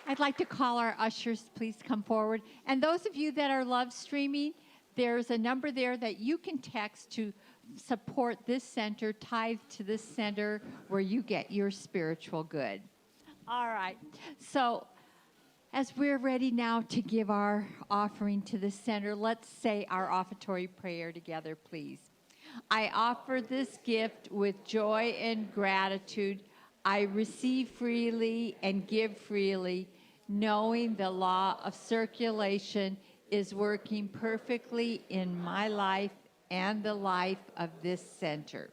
I'd like to call our ushers, please come forward. And those of you that are live streaming, there's a number there that you can text to support this center, tithe to this center where you get your spiritual good. All right. So as we're ready now to give our offering to the center, let's say our offertory prayer together, please. I offer this gift with joy and gratitude. I receive freely and give freely, knowing the law of circulation is working perfectly in my life and the life of this center.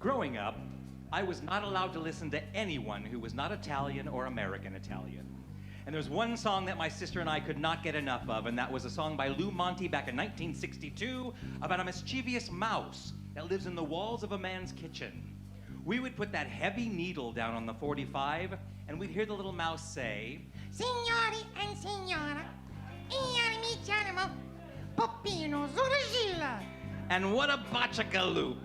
Growing up, I was not allowed to listen to anyone who was not Italian or American Italian. And there's one song that my sister and I could not get enough of, and that was a song by Lou Monte back in 1962 about a mischievous mouse that lives in the walls of a man's kitchen. We would put that heavy needle down on the 45, and we'd hear the little mouse say, Signori and signora, io mi chiamo Peppino Zuragila. and what a bachacaloop.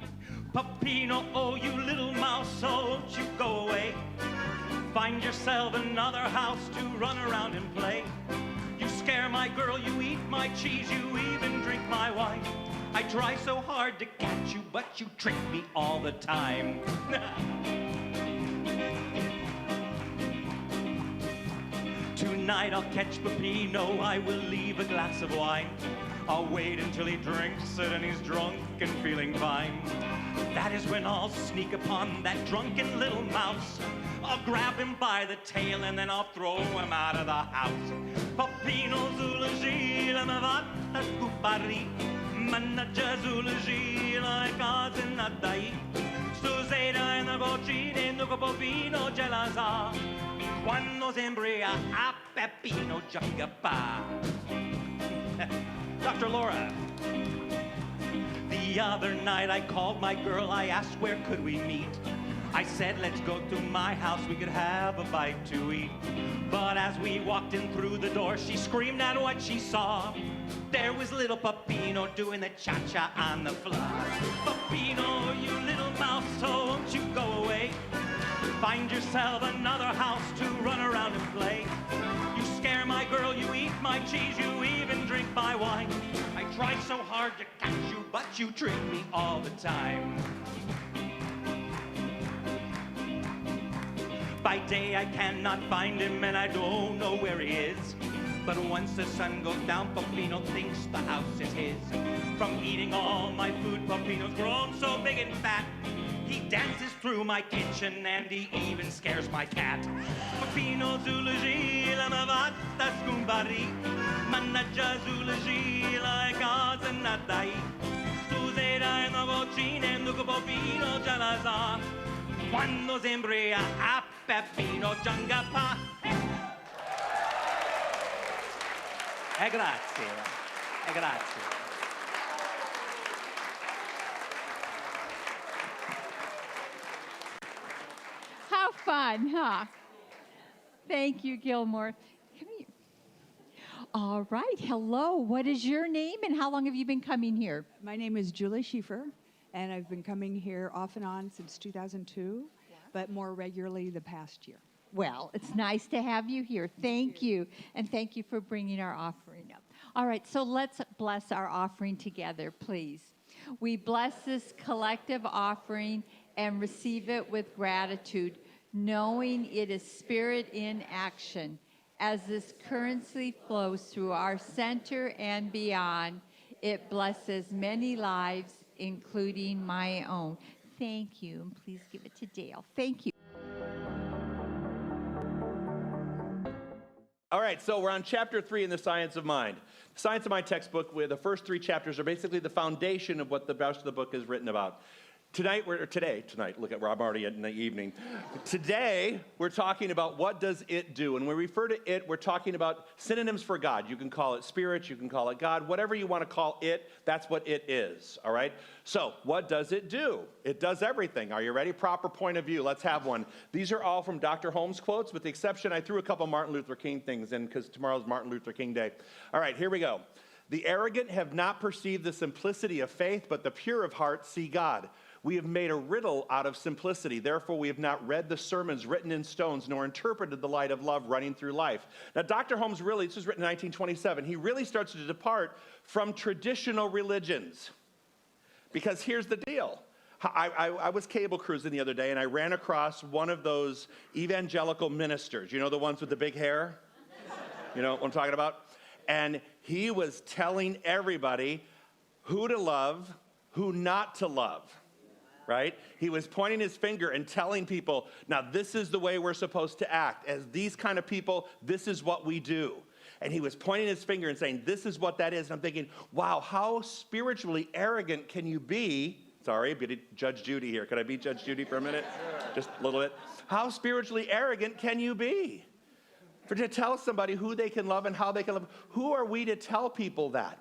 Peppino, oh, you little mouse, oh, won't you go away? Find yourself another house to run around and play. You scare my girl, you eat my cheese, you even drink my wine. I try so hard to catch you, but you trick me all the time. Tonight I'll catch Peppino, I will leave a glass of wine. I'll wait until he drinks it and he's drunk and feeling fine. That is when I'll sneak upon that drunken little mouse. I'll grab him by the tail and then I'll throw him out of the house. Peppino Zulagila me vatta scupari, mannaggia Zulagila e cose nadai. Stusera in the cucina in the Peppino gelasa, quando sembra a Peppino giangapà. Dr. Laura. The other night I called my girl, I asked where could we meet. I said let's go to my house, we could have a bite to eat. But as we walked in through the door, she screamed at what she saw. There was little Peppino doing the cha-cha on the floor. Peppino, you little mouse, so won't you go away? Find yourself another house to run around and play. You scare my girl, you eat my cheese, you even drink my wine. I try so hard to catch you, but you trick me all the time. By day I cannot find him and I don't know where he is. But once the sun goes down, Peppino thinks the house is his. From eating all my food, Peppino's grown so big and fat. He dances through my kitchen and he even scares my cat. Peppino Zulagila me vatta scumbari, mannaggia Zulagila e cose nadai. Tu sera in la cucina e tu Peppino già la sa, quando sembra a Peppino giangapà. Grazie, grazie. How fun, huh? Thank you, Gilmore. Come here. All right. Hello. What is your name and how long have you been coming here? My name is Julie Schiefer, and I've been coming here off and on since 2002, but more regularly the past year. Well, it's nice to have you here. Thank you. And thank you for bringing our offering up. All right, so let's bless our offering together, please. We bless this collective offering and receive it with gratitude, knowing it is spirit in action. As this currency flows through our center and beyond, it blesses many lives, including my own. Thank you, and please give it to Dale. Thank you. All right, so we're on chapter 3 in the Science of Mind. The Science of Mind textbook, where the first 3 chapters are basically the foundation of what the rest of the book is written about. Tonight, look at Rob already in the evening. Today, we're talking about what does it do. And when we refer to it, we're talking about synonyms for God. You can call it spirit, you can call it God, whatever you want to call it, that's what it is, all right? So, what does it do? It does everything. Are you ready? Proper point of view. Let's have one. These are all from Dr. Holmes quotes, with the exception, I threw a couple Martin Luther King things in because tomorrow's Martin Luther King Day. All right, here we go. The arrogant have not perceived the simplicity of faith, but the pure of heart see God. We have made a riddle out of simplicity. Therefore, we have not read the sermons written in stones, nor interpreted the light of love running through life. Now, Dr. Holmes really, this was written in 1927, he really starts to depart from traditional religions. Because here's the deal. I was cable cruising the other day, and I ran across one of those evangelical ministers. You know, the ones with the big hair? You know what I'm talking about? And he was telling everybody who to love, who not to love, right? He was pointing his finger and telling people, now this is the way we're supposed to act. As these kind of people, this is what we do. And he was pointing his finger and saying, this is what that is. And I'm thinking, wow, how spiritually arrogant can you be? Sorry, Judge Judy here. Could I be Judge Judy for a minute? Just a little bit. How spiritually arrogant can you be? To tell somebody who they can love and how they can love. Who are we to tell people that?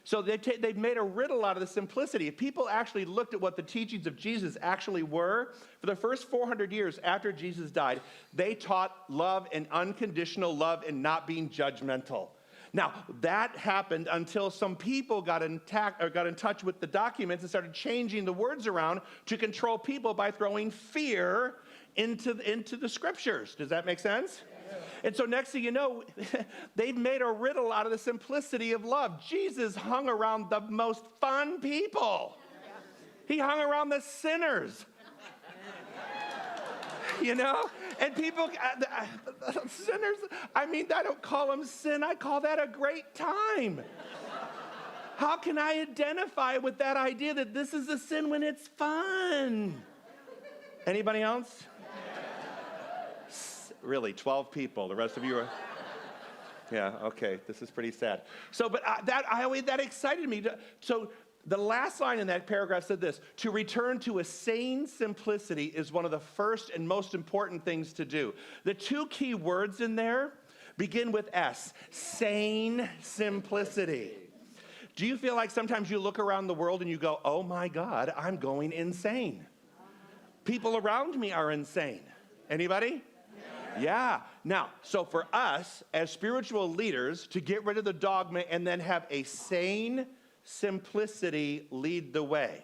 So they've made a riddle out of the simplicity. If people actually looked at what the teachings of Jesus actually were, for the first 400 years after Jesus died, they taught love and unconditional love and not being judgmental. Now, that happened until some people got in touch with the documents and started changing the words around to control people by throwing fear into the scriptures. Does that make sense? And so next thing you know, they've made a riddle out of the simplicity of love. Jesus hung around the most fun people. He hung around the sinners. You know? And people, sinners, I mean, I don't call them sin. I call that a great time. How can I identify with that idea that this is a sin when it's fun? Anybody else? Really, 12 people. The rest of you are... Yeah, okay, this is pretty sad. So, but that excited me. So the last line in that paragraph said this: to return to a sane simplicity is one of the first and most important things to do. The two key words in there begin with S, sane simplicity. Do you feel like sometimes you look around the world and you go, oh my God, I'm going insane? People around me are insane. Anybody? Yeah. Now, so for us as spiritual leaders to get rid of the dogma and then have a sane simplicity lead the way.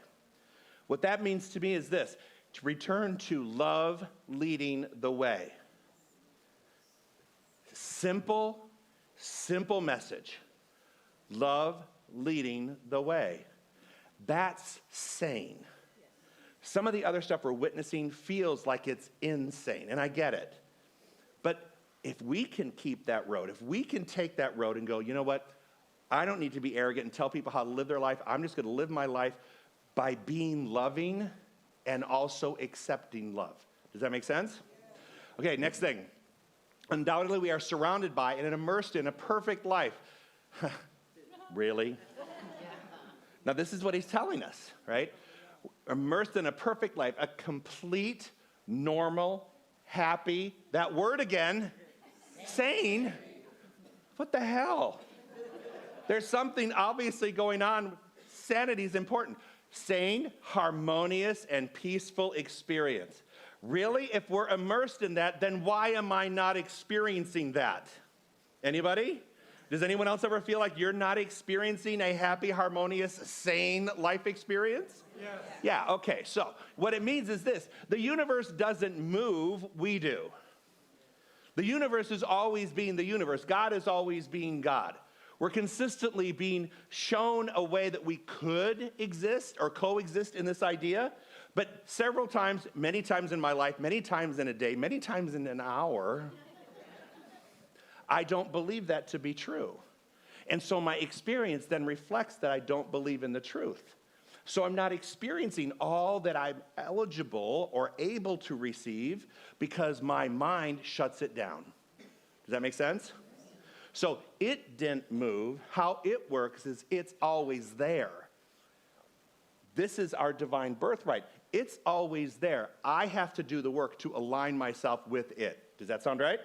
What that means to me is this: to return to love leading the way. Simple message. Love leading the way. That's sane. Some of the other stuff we're witnessing feels like it's insane, and I get it. But if we can keep that road, if we can take that road and go, you know what? I don't need to be arrogant and tell people how to live their life. I'm just going to live my life by being loving and also accepting love. Does that make sense? Okay, next thing. Undoubtedly, we are surrounded by and immersed in a perfect life. Really? Now, this is what he's telling us, right? Immersed in a perfect life, a complete, normal, happy, that word again, sane. What the hell? There's something obviously going on. Sanity is important. Sane, harmonious, and peaceful experience. Really? If we're immersed in that, then why am I not experiencing that? Anybody? Does anyone else ever feel like you're not experiencing a happy, harmonious, sane life experience? Yes. Yeah, okay. So what it means is this: the universe doesn't move, we do. The universe is always being the universe. God is always being God. We're consistently being shown a way that we could exist or coexist in this idea, but several times, many times in my life, many times in a day, many times in an hour, I don't believe that to be true. And so my experience then reflects that I don't believe in the truth. So I'm not experiencing all that I'm eligible or able to receive because my mind shuts it down. Does that make sense? So it didn't move. How it works is it's always there. This is our divine birthright. It's always there. I have to do the work to align myself with it. Does that sound right?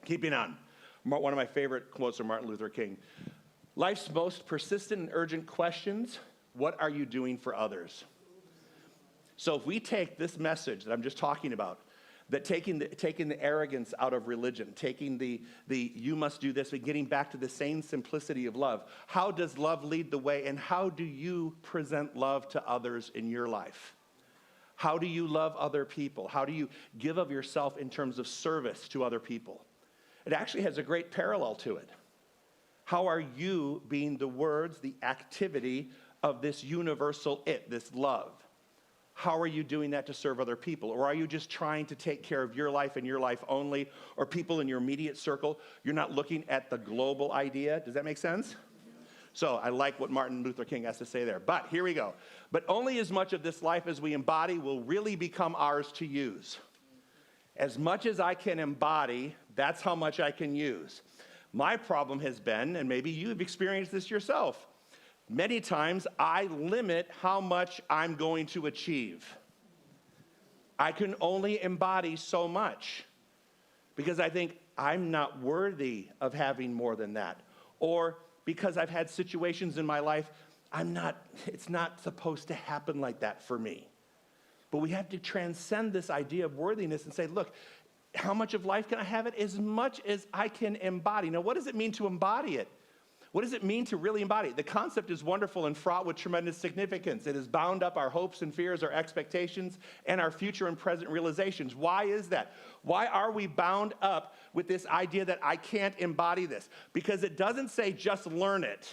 Keeping on. One of my favorite quotes from Martin Luther King. Life's most persistent and urgent questions: what are you doing for others? So if we take this message that I'm just talking about, That taking the arrogance out of religion, taking the you must do this, but getting back to the same simplicity of love. How does love lead the way, and how do you present love to others in your life? How do you love other people? How do you give of yourself in terms of service to other people? It actually has a great parallel to it. How are you being the words, the activity of this universal it, this love? How are you doing that to serve other people? Or are you just trying to take care of your life and your life only, or people in your immediate circle? You're not looking at the global idea. Does that make sense? So I like what Martin Luther King has to say there. But here we go. But only as much of this life as we embody will really become ours to use. As much as I can embody, that's how much I can use. My problem has been, and maybe you've experienced this yourself, many times I limit how much I'm going to achieve. I can only embody so much because I think I'm not worthy of having more than that. Or because I've had situations in my life, it's not supposed to happen like that for me. But we have to transcend this idea of worthiness and say, look, how much of life can I have it? As much as I can embody. Now, what does it mean to embody it? What does it mean to really embody it? The concept is wonderful and fraught with tremendous significance. It has bound up our hopes and fears, our expectations, and our future and present realizations. Why is that? Why are we bound up with this idea that I can't embody this? Because it doesn't say just learn it.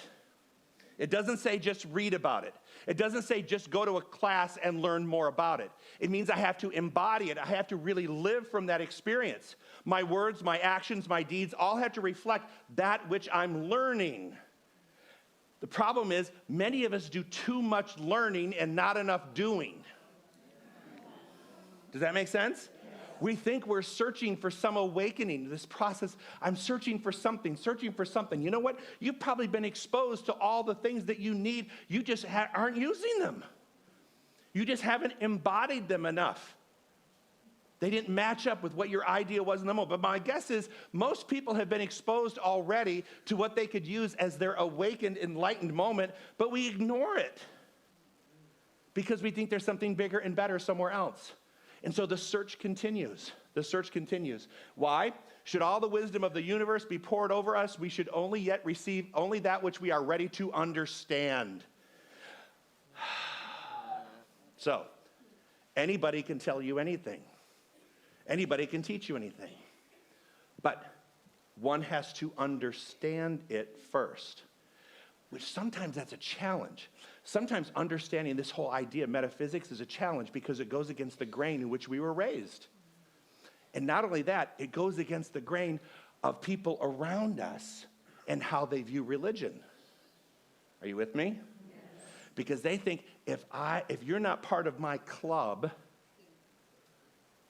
It doesn't say just read about it. It doesn't say just go to a class and learn more about it. It means I have to embody it. I have to really live from that experience. My words, my actions, my deeds all have to reflect that which I'm learning. The problem is many of us do too much learning and not enough doing. Does that make sense? We think we're searching for some awakening. This process, I'm searching for something. You know what? You've probably been exposed to all the things that you need. You just aren't using them. You just haven't embodied them enough. They didn't match up with what your idea was in the moment. But my guess is most people have been exposed already to what they could use as their awakened, enlightened moment, but we ignore it because we think there's something bigger and better somewhere else. And so the search continues. The search continues. Why? Should all the wisdom of the universe be poured over us, we should only yet receive only that which we are ready to understand. So, anybody can tell you anything. Anybody can teach you anything. But one has to understand it first, which sometimes that's a challenge. Sometimes understanding this whole idea of metaphysics is a challenge because it goes against the grain in which we were raised. And not only that, it goes against the grain of people around us and how they view religion. Are you with me? Yes. Because they think if you're not part of my club,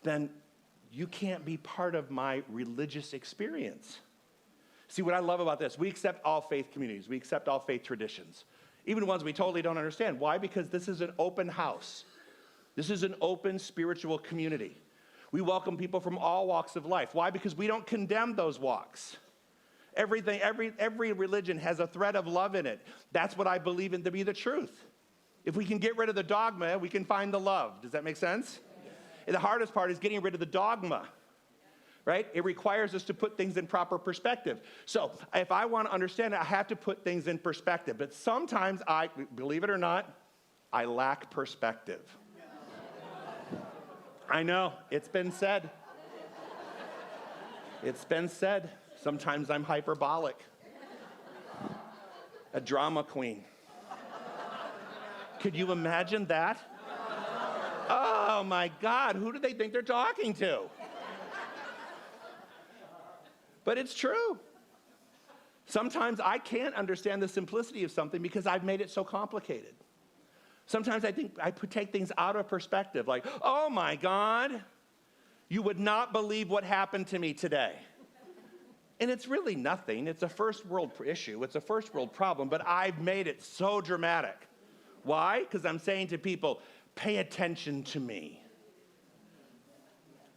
then you can't be part of my religious experience. See, what I love about this, we accept all faith communities. We accept all faith traditions. Even ones we totally don't understand. Why? Because this is an open house. This is an open spiritual community. We welcome people from all walks of life. Why? Because we don't condemn those walks. Every religion has a thread of love in it. That's what I believe in to be the truth. If we can get rid of the dogma, we can find the love. Does that make sense? Yes. And the hardest part is getting rid of the dogma. Right? It requires us to put things in proper perspective. So if I want to understand it, I have to put things in perspective. But sometimes believe it or not, I lack perspective. I know, it's been said. It's been said. Sometimes I'm hyperbolic. A drama queen. Could you imagine that? Oh my God, who do they think they're talking to? But it's true. Sometimes I can't understand the simplicity of something because I've made it so complicated. Sometimes I think I take things out of perspective, like, oh my God, you would not believe what happened to me today. And it's really nothing. It's a first world issue. It's a first world problem, but I've made it so dramatic. Why? Because I'm saying to people, pay attention to me.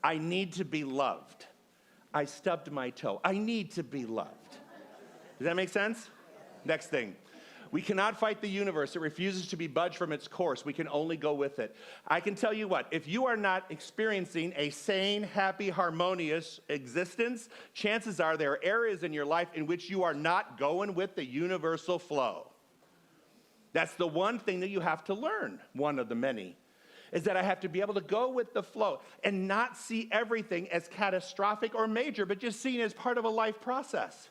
I need to be loved. I stubbed my toe. I need to be loved. Does that make sense? Next thing. We cannot fight the universe. It refuses to be budged from its course. We can only go with it. I can tell you what, if you are not experiencing a sane, happy, harmonious existence, chances are there are areas in your life in which you are not going with the universal flow. That's the one thing that you have to learn, one of the many, is that I have to be able to go with the flow and not see everything as catastrophic or major, but just seen as part of a life process.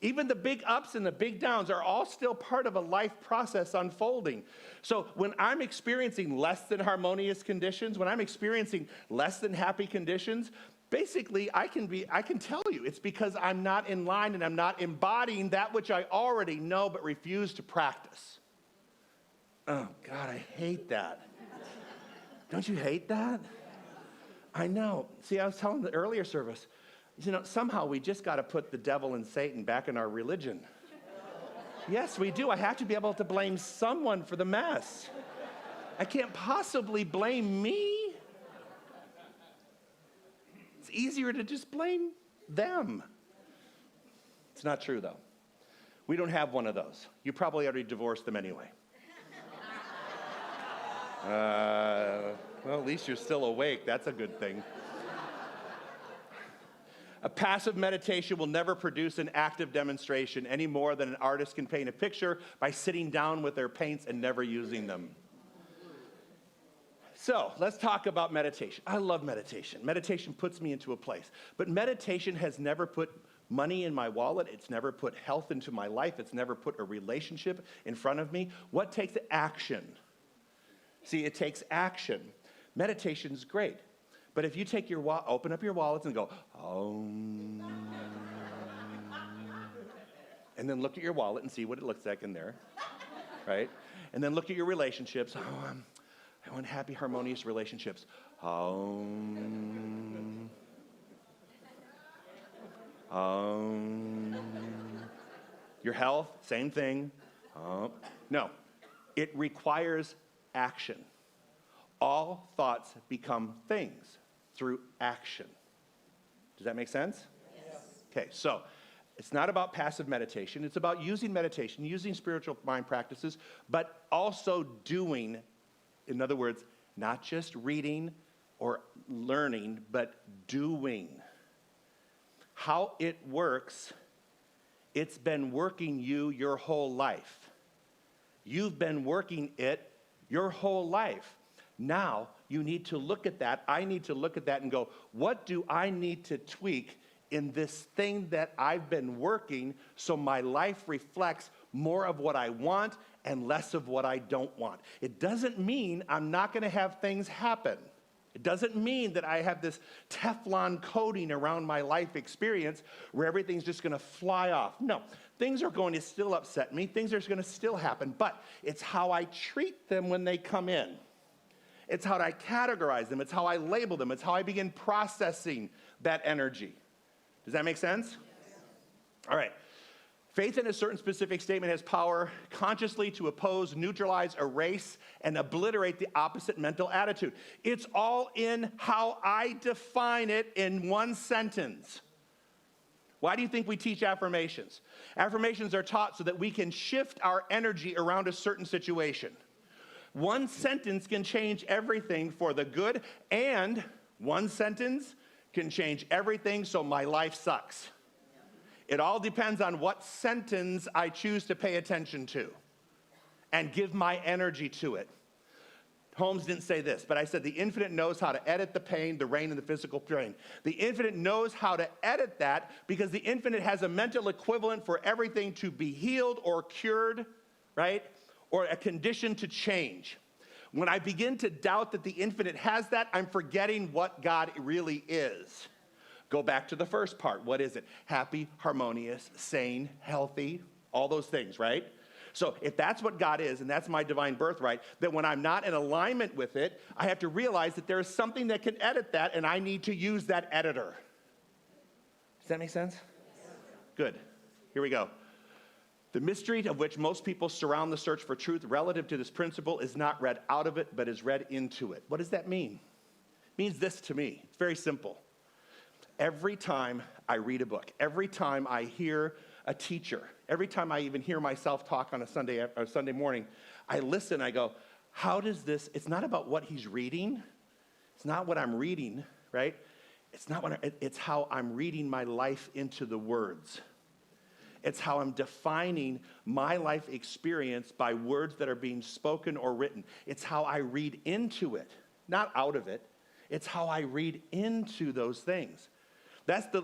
Even the big ups and the big downs are all still part of a life process unfolding. So when I'm experiencing less than harmonious conditions, when I'm experiencing less than happy conditions, basically I can tell you it's because I'm not in line and I'm not embodying that which I already know but refuse to practice. Oh, God, I hate that. Don't you hate that? I know. See, I was telling the earlier service, somehow we just got to put the devil and Satan back in our religion. Yes, we do. I have to be able to blame someone for the mess. I can't possibly blame me. It's easier to just blame them. It's not true, though. We don't have one of those. You probably already divorced them anyway. Well, at least you're still awake. That's a good thing. A passive meditation will never produce an active demonstration any more than an artist can paint a picture by sitting down with their paints and never using them. So let's talk about meditation. I love meditation. Meditation puts me into a place. But meditation has never put money in my wallet. It's never put health into my life. It's never put a relationship in front of me. What takes action? See, it takes action. Meditation's great. But if you take open up your wallets and go, and then look at your wallet and see what it looks like in there, right? And then look at your relationships. I want happy, harmonious relationships. Your health, same thing. No, it requires action. All thoughts become things through action. Does that make sense? Yes. Okay, so it's not about passive meditation. It's about using meditation, using spiritual mind practices, but also doing, in other words, not just reading or learning, but doing. How it works, it's been working you your whole life. You've been working it your whole life. Now, you need to look at that. I need to look at that and go, what do I need to tweak in this thing that I've been working so my life reflects more of what I want and less of what I don't want? It doesn't mean I'm not going to have things happen. It doesn't mean that I have this Teflon coating around my life experience where everything's just going to fly off. No, things are going to still upset me. Things are going to still happen, but it's how I treat them when they come in. It's how I categorize them. It's how I label them. It's how I begin processing that energy. Does that make sense? Yes. All right. Faith in a certain specific statement has power consciously to oppose, neutralize, erase, and obliterate the opposite mental attitude. It's all in how I define it in one sentence. Why do you think we teach affirmations? Affirmations are taught so that we can shift our energy around a certain situation. One sentence can change everything for the good, and one sentence can change everything so my life sucks. It all depends on what sentence I choose to pay attention to and give my energy to it. Holmes didn't say this, but I said the infinite knows how to edit the pain, the rain, and the physical pain. The infinite knows how to edit that because the infinite has a mental equivalent for everything to be healed or cured, right? Or a condition to change. When I begin to doubt that the infinite has that, I'm forgetting what God really is. Go back to the first part. What is it? Happy, harmonious, sane, healthy, all those things, right? So if that's what God is, and that's my divine birthright, then when I'm not in alignment with it, I have to realize that there is something that can edit that, and I need to use that editor. Does that make sense? Yes. Good. Here we go. The mystery of which most people surround the search for truth relative to this principle is not read out of it, but is read into it. What does that mean? It means this to me. It's very simple. Every time I read a book, every time I hear a teacher. Every time I even hear myself talk on a Sunday morning, I listen, I go, how does this, it's not about what he's reading. It's not what I'm reading, right? It's how I'm reading my life into the words. It's how I'm defining my life experience by words that are being spoken or written. It's how I read into it, not out of it. It's how I read into those things.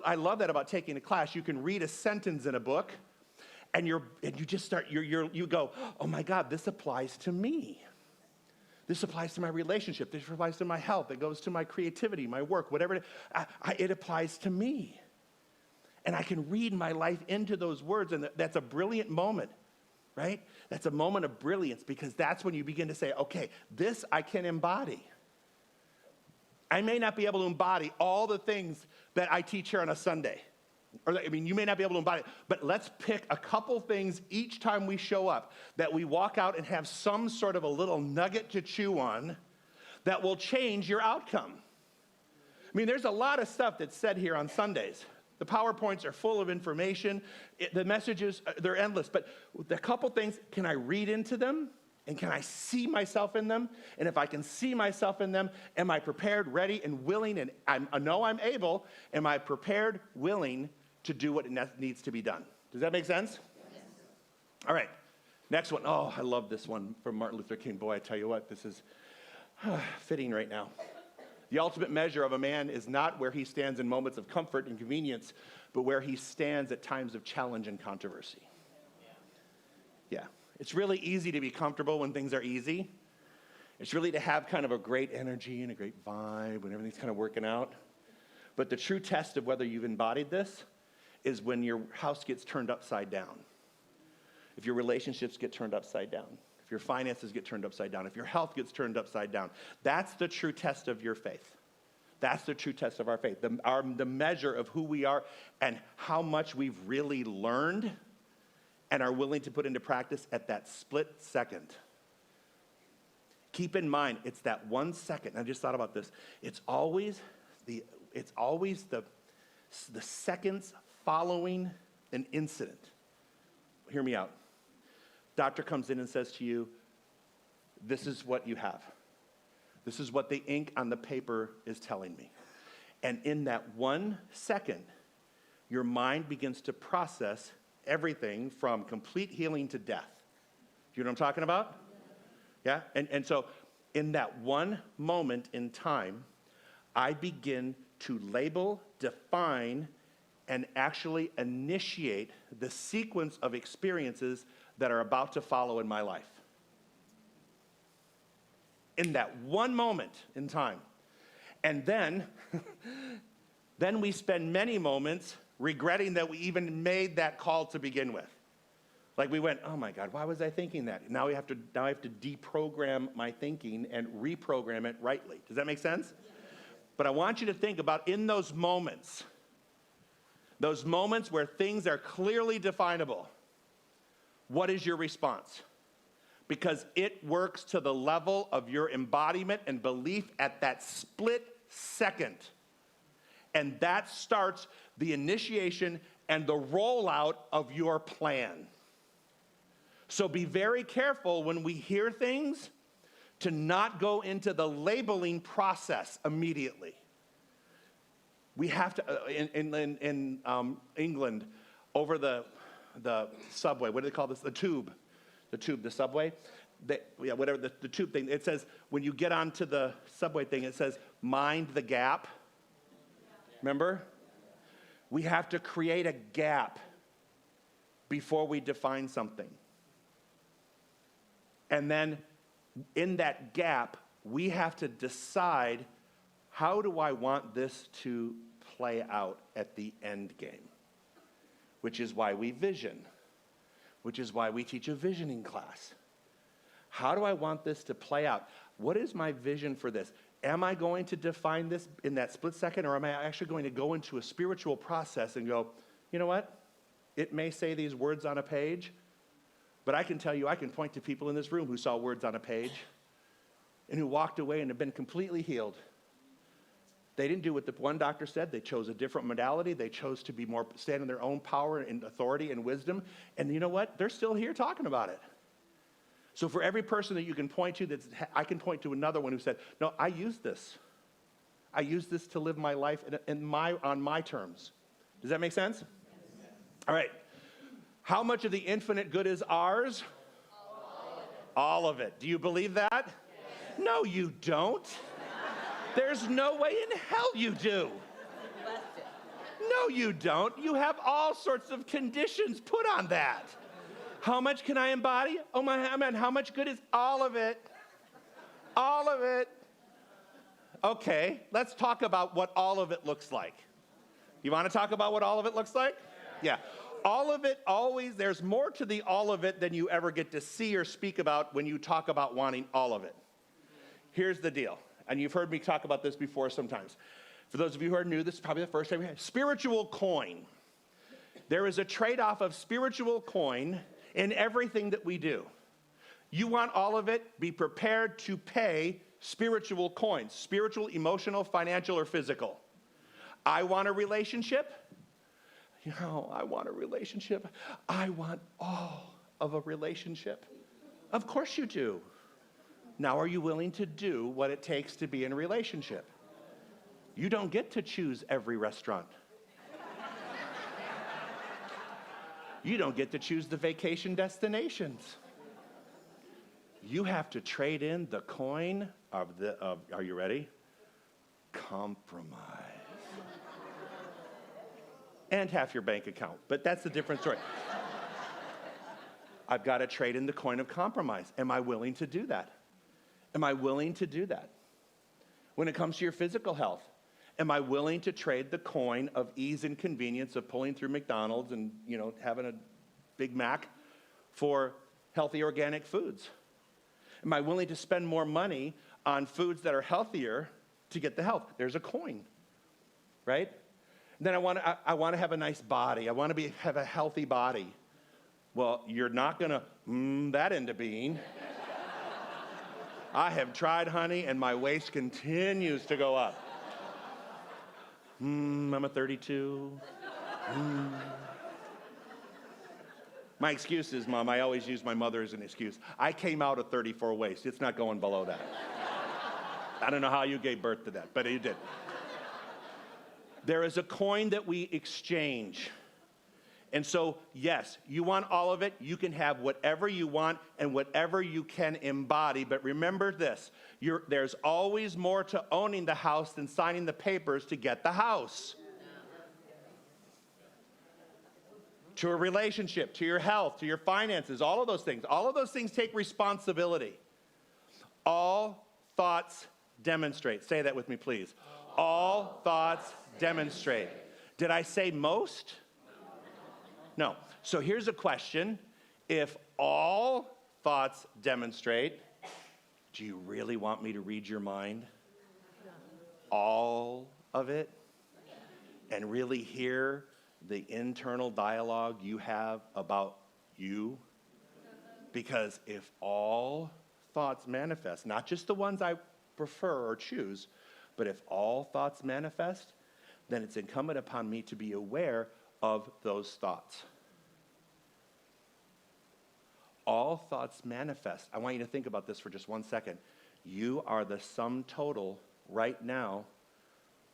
I love that about taking a class. You can read a sentence in a book, and you go, oh my God, this applies to me. This applies to my relationship. This applies to my health. It goes to my creativity, my work, whatever. It applies to me. And I can read my life into those words, and that's a brilliant moment, right? That's a moment of brilliance, because that's when you begin to say, okay, this I can embody. I may not be able to embody all the things that I teach here on a Sunday. You may not be able to embody it, but let's pick a couple things each time we show up that we walk out and have some sort of a little nugget to chew on that will change your outcome. There's a lot of stuff that's said here on Sundays. The PowerPoints are full of information. The messages, they're endless. But the couple things, can I read into them? And can I see myself in them? And if I can see myself in them, am I prepared, ready, and willing? And I know I'm able. Am I prepared, willing to do what needs to be done? Does that make sense? Yes. All right. Next one. Oh, I love this one from Martin Luther King. Boy, I tell you what, this is fitting right now. The ultimate measure of a man is not where he stands in moments of comfort and convenience, but where he stands at times of challenge and controversy. Yeah. It's really easy to be comfortable when things are easy. It's really to have kind of a great energy and a great vibe when everything's kind of working out. But the true test of whether you've embodied this is when your house gets turned upside down. If your relationships get turned upside down. If your finances get turned upside down. If your health gets turned upside down. That's the true test of your faith. That's the true test of our faith. The measure of who we are and how much we've really learned and are willing to put into practice at that split second. Keep in mind, it's that 1 second. I just thought about this. It's always the seconds following an incident. Hear me out. Doctor comes in and says to you, this is what you have. This is what the ink on the paper is telling me. And in that 1 second, your mind begins to process everything from complete healing to death. Do you know what I'm talking about? Yeah? And so in that one moment in time, I begin to label, define, and actually initiate the sequence of experiences that are about to follow in my life. In that one moment in time. And then, then we spend many moments regretting that we even made that call to begin with. Like we went, oh my God, why was I thinking that? Now I have to deprogram my thinking and reprogram it rightly. Does that make sense? Yeah. But I want you to think about in those moments where things are clearly definable, what is your response? Because it works to the level of your embodiment and belief at that split second. And that starts the initiation and the rollout of your plan. So be very careful when we hear things to not go into the labeling process immediately. We have to, in England, over the subway, what do they call this? The tube, the subway. The tube thing. It says, when you get onto the subway thing, it says, mind the gap. Remember? We have to create a gap before we define something. And then in that gap, we have to decide, how do I want this to play out at the end game? Which is why we vision. Which is why we teach a visioning class. How do I want this to play out? What is my vision for this? Am I going to define this in that split second, or am I actually going to go into a spiritual process and go, you know what? It may say these words on a page, but I can tell you, I can point to people in this room who saw words on a page and who walked away and have been completely healed. They didn't do what the one doctor said. They chose a different modality. They chose to be more, stand in their own power and authority and wisdom. And you know what? They're still here talking about it. So for every person that you can point to, I can point to another one who said, no, I use this. I use this to live my life on my terms. Does that make sense? Yes. All right. How much of the infinite good is ours? All of it. Do you believe that? Yes. No, you don't. There's no way in hell you do. No, you don't. You have all sorts of conditions put on that. How much can I embody? Oh my man, how much good is all of it? All of it. Okay, let's talk about what all of it looks like. You want to talk about what all of it looks like? Yeah. All of it always, there's more to the all of it than you ever get to see or speak about when you talk about wanting all of it. Here's the deal, and you've heard me talk about this before sometimes. For those of you who are new, this is probably the first time we have spiritual coin. There is a trade-off of spiritual coin in everything that we do. You want all of it, be prepared to pay spiritual coins, spiritual, emotional, financial, or physical. I want a relationship. I want a relationship. I want all of a relationship. Of course you do. Now, are you willing to do what it takes to be in a relationship? You don't get to choose every restaurant. You don't get to choose the vacation destinations. You have to trade in the coin of are you ready? Compromise. And half your bank account, but that's a different story. I've got to trade in the coin of compromise. Am I willing to do that? Am I willing to do that? When it comes to your physical health, am I willing to trade the coin of ease and convenience of pulling through McDonald's and, having a Big Mac for healthy organic foods? Am I willing to spend more money on foods that are healthier to get the health? There's a coin, right? Then I want to have a nice body. I want to have a healthy body. Well, you're not going to that into being. I have tried, honey, and my waist continues to go up. I'm a 32. My excuse is, Mom, I always use my mother as an excuse. I came out a 34 waist. It's not going below that. I don't know how you gave birth to that, but you did. There is a coin that we exchange. And so, yes, you want all of it. You can have whatever you want and whatever you can embody. But remember this, there's always more to owning the house than signing the papers to get the house. To a relationship, to your health, to your finances, all of those things. All of those things take responsibility. All thoughts demonstrate. Say that with me, please. All thoughts demonstrate. Did I say most? No. So here's a question. If all thoughts demonstrate, do you really want me to read your mind? All of it? And really hear the internal dialogue you have about you? Because if all thoughts manifest, not just the ones I prefer or choose, but if all thoughts manifest, then it's incumbent upon me to be aware of those thoughts. All thoughts manifest. I want you to think about this for just 1 second. You are the sum total right now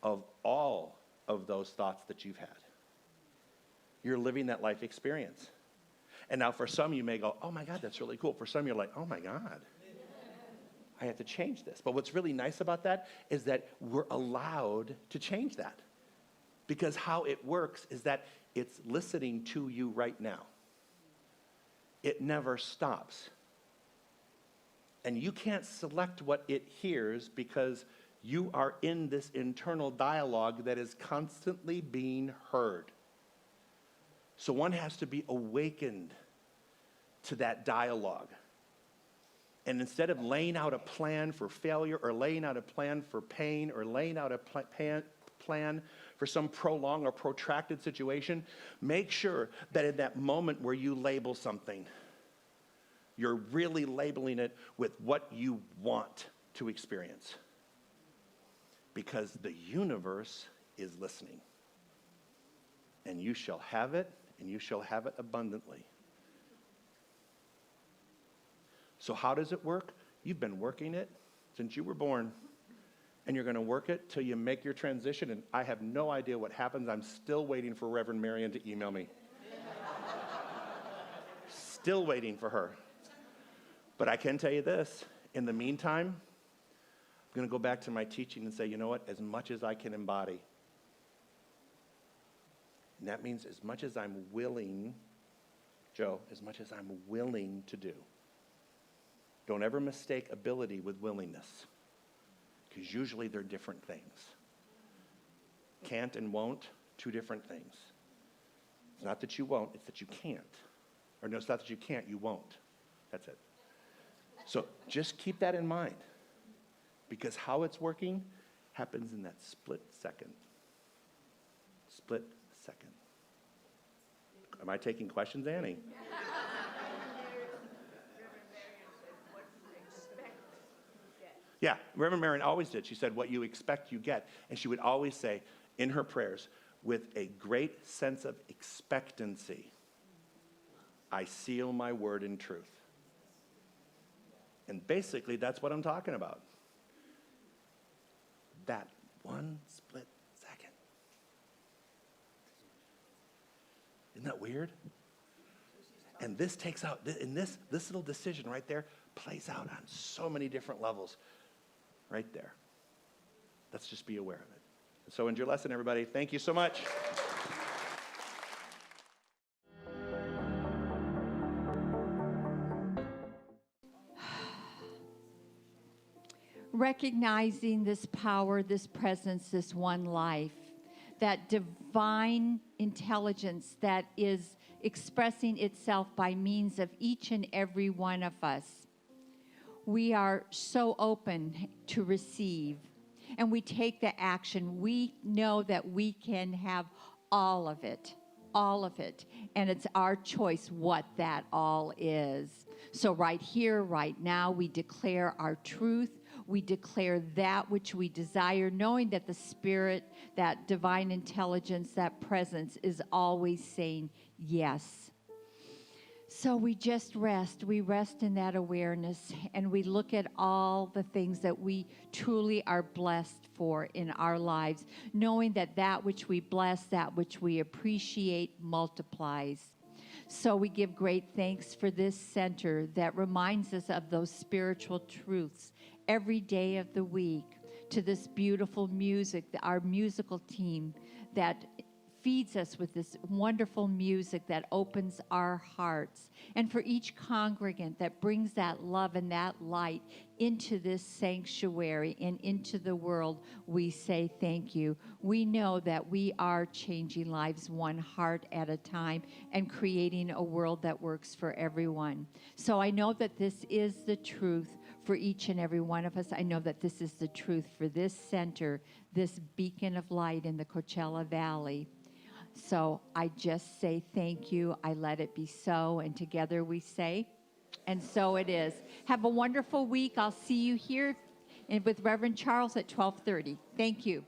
of all of those thoughts that you've had. You're living that life experience. And now for some, you may go, oh my God, that's really cool. For some, you're like, oh my God, I have to change this. But what's really nice about that is that we're allowed to change that. Because how it works is that it's listening to you right now. It never stops. And you can't select what it hears because you are in this internal dialogue that is constantly being heard. So one has to be awakened to that dialogue. And instead of laying out a plan for failure or laying out a plan for pain or laying out a plan for some prolonged or protracted situation, make sure that in that moment where you label something, you're really labeling it with what you want to experience. because the universe is listening. And you shall have it, and you shall have it abundantly. So how does it work? You've been working it since you were born. And you're going to work it till you make your transition. And I have no idea what happens. I'm still waiting for Reverend Marion to email me. Still waiting for her. But I can tell you this. In the meantime, I'm going to go back to my teaching and say, you know what? As much as I can embody. And that means as much as I'm willing, Joe, as much as I'm willing to do. Don't ever mistake ability with willingness. Because usually they're different things. Can't and won't, two different things. It's not that you won't, it's that you can't. Or no, it's not that you can't, you won't. That's it. So just keep that in mind. Because how it's working happens in that split second. Split second. Am I taking questions, Annie? Yeah, Reverend Marion always did. She said, what you expect, you get. And she would always say in her prayers, with a great sense of expectancy, I seal my word in truth. And basically, that's what I'm talking about. That one split second. Isn't that weird? And this takes out, and this little decision right there plays out on so many different levels. Right there. Let's just be aware of it. So, in your lesson, everybody, thank you so much. Recognizing this power, this presence, this one life, that divine intelligence that is expressing itself by means of each and every one of us. We are so open to receive, and we take the action. We know that we can have all of it, and it's our choice what that all is. So right here, right now, we declare our truth. We declare that which we desire, knowing that the Spirit, that divine intelligence, that presence is always saying yes. So we just rest. We rest in that awareness, and we look at all the things that we truly are blessed for in our lives, knowing that that which we bless, that which we appreciate, multiplies. So we give great thanks for this center that reminds us of those spiritual truths every day of the week, to this beautiful music, our musical team that feeds us with this wonderful music that opens our hearts. And for each congregant that brings that love and that light into this sanctuary and into the world, we say thank you. We know that we are changing lives one heart at a time and creating a world that works for everyone. So I know that this is the truth for each and every one of us. I know that this is the truth for this center, this beacon of light in the Coachella Valley. So I just say thank you. I let it be so. And together we say, and so it is. Have a wonderful week. I'll see you here with Reverend Charles at 12:30. Thank you.